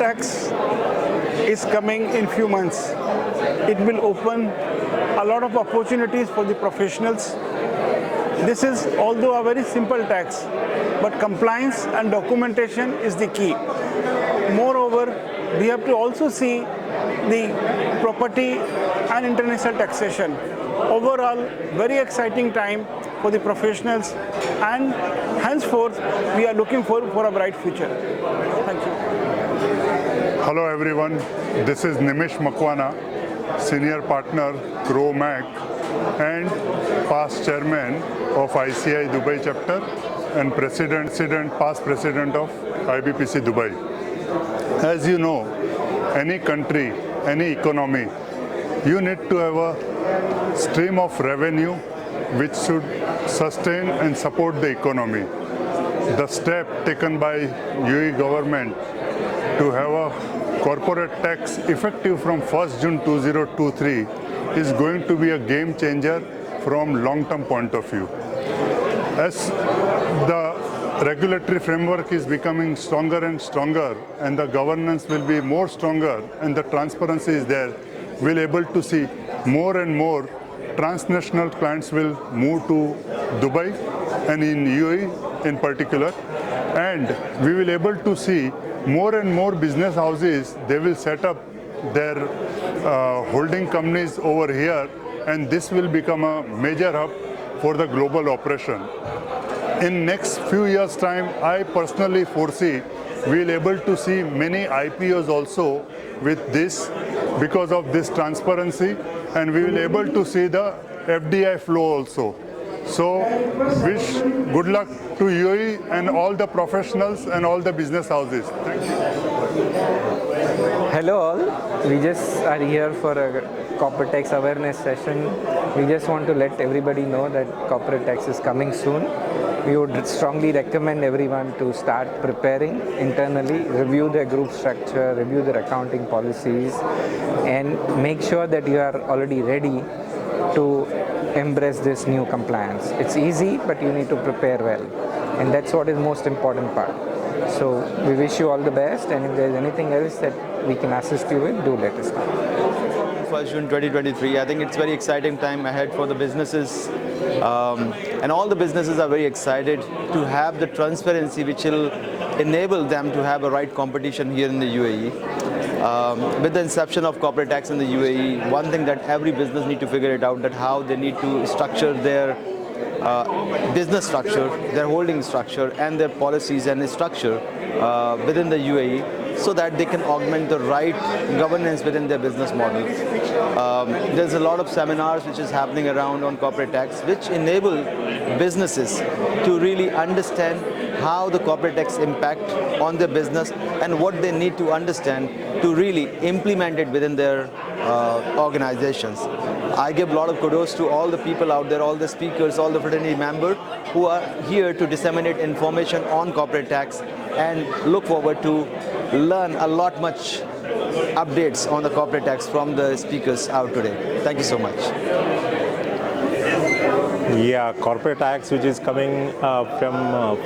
tax is coming in few months. It will open a lot of opportunities for the professionals. This is although a very simple tax, but compliance and documentation is the key. Moreover, we have to also see the property and international taxation. Overall, very exciting time for the professionals, and henceforth we are looking for a bright future. Thank you. Hello everyone, this is Nimish Makvana, Senior Partner, Crow Mac, and past Chairman of ICI Dubai Chapter and past President of IBPC Dubai. As you know, any country, any economy, you need to have a stream of revenue which should sustain and support the economy. The step taken by UAE government to have a corporate tax effective from 1st June 2023 is going to be a game changer from long-term point of view. As the regulatory framework is becoming stronger and stronger, and the governance will be more stronger, and the transparency is there, we'll able to see more and more transnational clients will move to Dubai and in UAE in particular, and we will able to see more and more business houses, they will set up their holding companies over here, and this will become a major hub for the global operation. In next few years time, I personally foresee we will able to see many IPOs also with this because of this transparency, and we will able to see the FDI flow also. So wish good luck to UAE and all the professionals and all the business houses. Thank you. Hello all, we just are here for a corporate tax awareness session. We just want to let everybody know that corporate tax is coming soon. We would strongly recommend everyone to start preparing internally, review their group structure, review their accounting policies, and make sure that you are already ready to embrace this new compliance. It's easy, but you need to prepare well, and that's what is most important part. So we wish you all the best, and if there's anything else that we can assist you with, do let us know. 1st June 2023, I think it's very exciting time ahead for the businesses, and all the businesses are very excited to have the transparency which will enable them to have a right competition here in the UAE. With the inception of corporate tax in the UAE, one thing that every business need to figure it out, that how they need to structure their business structure, their holding structure, and their policies and structure within the UAE, so that they can augment the right governance within their business model. There's a lot of seminars which is happening around on corporate tax, which enable businesses to really understand how the corporate tax impact on their business and what they need to understand to really implement it within their organizations. I give a lot of kudos to all the people out there, all the speakers, all the fraternity members who are here to disseminate information on corporate tax, and look forward to learn a lot much updates on the corporate tax from the speakers out today. Thank you so much. Yeah, corporate tax which is coming from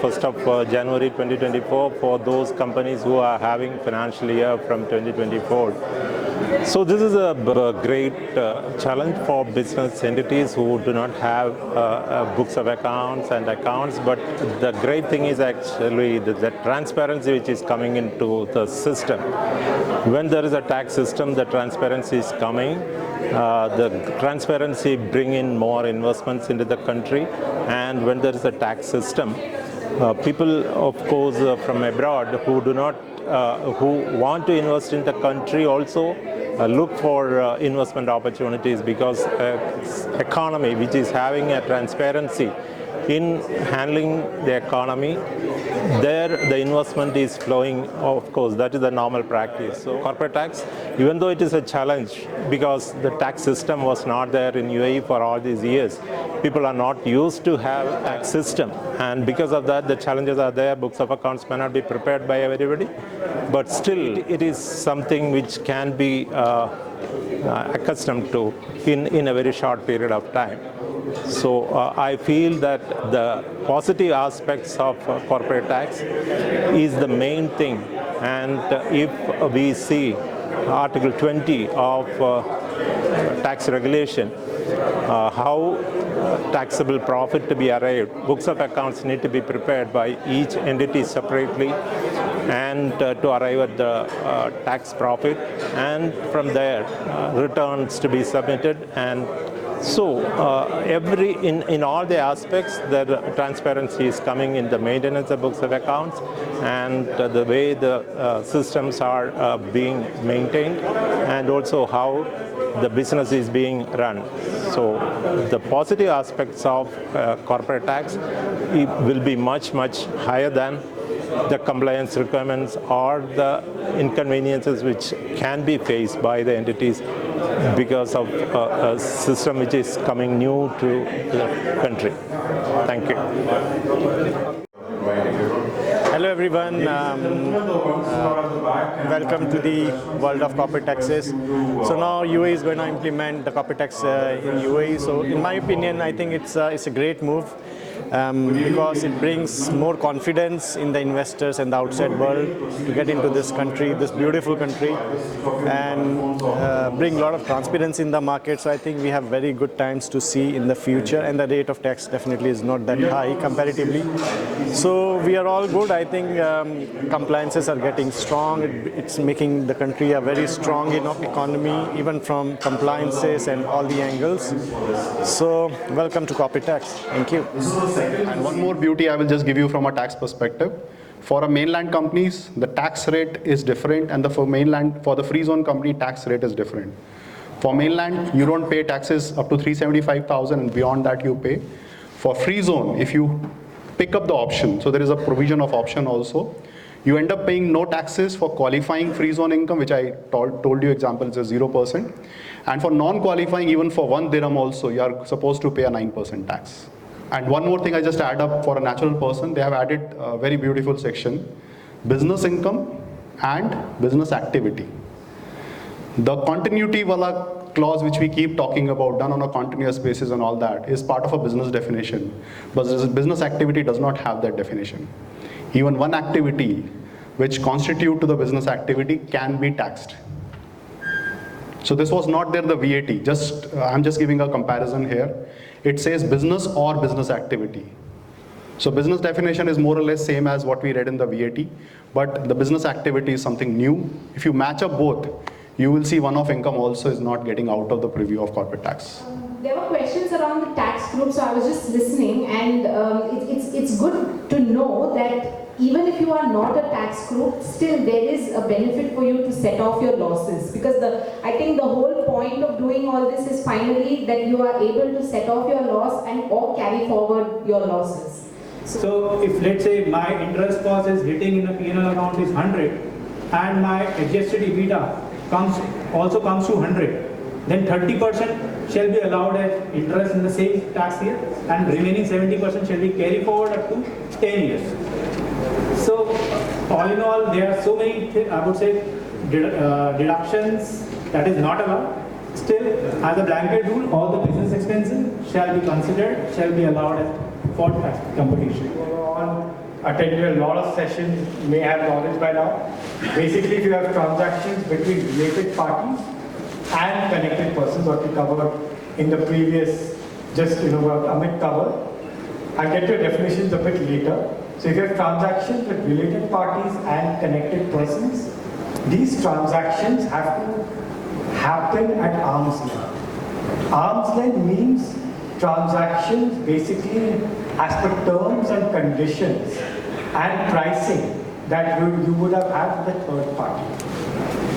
1st of January 2024 for those companies who are having financial year from 2024. So this is a great challenge for business entities who do not have books of accounts and accounts, but the great thing is actually the transparency which is coming into the system. When there is a tax system, the transparency is coming. The transparency bring in more investments into the country, and when there is a tax system, people of course from abroad who do not who want to invest in the country also look for investment opportunities, because economy which is having a transparency in handling the economy, there the investment is flowing. Of course, that is the normal practice. So corporate tax, even though it is a challenge because the tax system was not there in UAE for all these years, people are not used to have a tax system, and because of that the challenges are there. Books of accounts may not be prepared by everybody, but still it is something which can be accustomed to in a very short period of time. So I feel that the positive aspects of corporate tax is the main thing And if we see Article 20 of tax regulation, how taxable profit to be arrived, books of accounts need to be prepared by each entity separately and to arrive at the tax profit, and from there returns to be submitted. And so in all the aspects, the transparency is coming in the maintenance of books of accounts and the way the systems are being maintained, and also how the business is being run. So the positive aspects of corporate tax will be much higher than the compliance requirements or the inconveniences which can be faced by the entities because of a system which is coming new to the country. Thank you. Hello everyone, welcome to the world of corporate taxes. So now UAE is going to implement the corporate tax in UAE. So in my opinion, I think it's a great move. Because it brings more confidence in the investors and the outside world to get into this country, this beautiful country, and bring a lot of transparency in the market. So I think we have very good times to see in the future, and the rate of tax definitely is not that high comparatively. So we are all good. I think compliances are getting strong. It's making the country a very strong economy, even from compliances and all the angles. So welcome to corporate tax. Thank you. And one more beauty I will just give you from a tax perspective. For a mainland companies, the tax rate is different, and for the free zone company, tax rate is different. For mainland, you don't pay taxes up to 375,000, and beyond that you pay. For free zone, if you pick up the option, so there is a provision of option also, you end up paying no taxes for qualifying free zone income, which I told you example is a 0%. And for non-qualifying, even for 1 dirham also, you are supposed to pay a 9% tax. And one more thing I just add up for a natural person, they have added a very beautiful section, business income and business activity. The continuity wala clause which we keep talking about, done on a continuous basis and all that, is part of a business definition. But business activity does not have that definition. Even one activity which constitute to the business activity can be taxed. So this was not there, the VAT. I'm just giving a comparison here. It says business or business activity. So business definition is more or less same as what we read in the VAT, but the business activity is something new. If you match up both, you will see one-off income also is not getting out of the preview of corporate tax. There were questions around the tax group, so I was just listening, and it's good to know that even if you are not a tax group, still there is a benefit for you to set off your losses, because I think the whole point of doing all this is finally that you are able to set off your loss or carry forward your losses. So if let's say my interest cost is hitting in a P&L account is 100 and my adjusted EBITDA also comes to 100, then 30% shall be allowed as interest in the same tax year, and remaining 70% shall be carried forward up to 10 years. So all in all, there are so many, I would say, deductions that is not allowed. Still, as a blanket rule, all the business expenses shall be considered, shall be allowed as for tax competition. Attended a lot of sessions, may have knowledge by now. Basically, if you have transactions between related parties and connected persons, what we covered in the previous, what Amit covered, I'll get to definitions a bit later. So if you have transactions with related parties and connected persons, these transactions have to happen at arm's length. Arm's length means transactions basically as per terms and conditions and pricing that you would have had with the third party.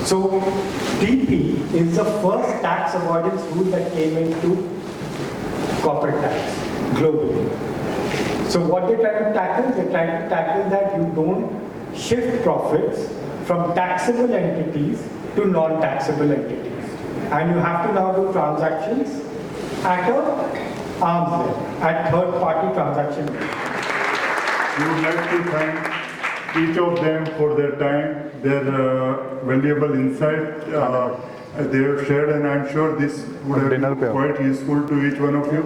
So TP is the first tax avoidance rule that came into corporate tax globally. So what they're trying to tackle, that you don't shift profits from taxable entities to non-taxable entities. And you have to now do transactions at a arm's length, at third-party transaction. We would like to thank each of them for their time, their valuable insight they have shared, and I'm sure this would have been quite useful to each one of you.